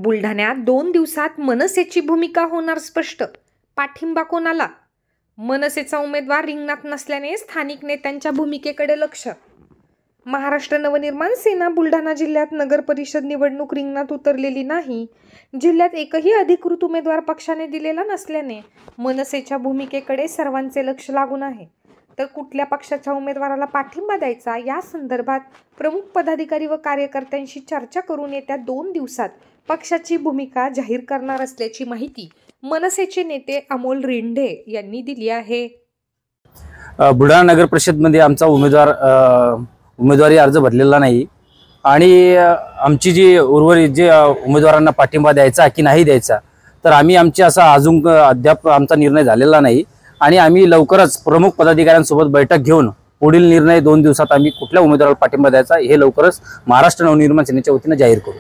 बुलढाण्यात 2 दिवसात मनसेची भूमिका होणार स्पष्ट. पाठिंबा कोणाला? मनसेचा उमेदवार रिंगणात नसल्याने स्थानिक नेत्यांच्या भूमिकेकडे लक्ष. महाराष्ट्र नवनिर्माण सेना बुलढाणा जिल्ह्यात नगर परिषद निवडणूक रिंगणात उतरलेली नाही. जिल्ह्यात एकही अधिकृत उमेदवार पक्षाने दिलेला नसल्याने मनसेच्या भूमिकेकडे सर्वांचे लक्ष लागून आहे. तर कुठल्या पक्षाच्या उमेदवाराला पाठिंबा द्यायचा या संदर्भात प्रमुख पदाधिकारी व कार्यकर्त्यांशी चर्चा करून येत्या 2 दिवसात पक्षाची भूमिका जाहीर करणार असल्याची माहिती मनसेचे नेते अमोल रिंढे यांनी दिली आहे. बुलढाणा नगर परिषदमध्ये आमचा उमेदवारी अर्ज भरलेला नाही आणि आमची जी उर्वरित जे उमेदवारांना पाठिंबा द्यायचा की नाही द्यायचा तर आम्ही आमची असा अजून अद्याप आमचा निर्णय झालेला नाही आणि आम्ही लवकरच प्रमुख पदाधिकाऱ्यांसोबत बैठक घेऊन पुढील निर्णय 2 दिवसात आम्ही कुठल्या उमेदवाराला पाठिंबा द्यायचा हे लवकरच महाराष्ट्र नवनिर्माण सेनेच्या वतीने जाहीर करू.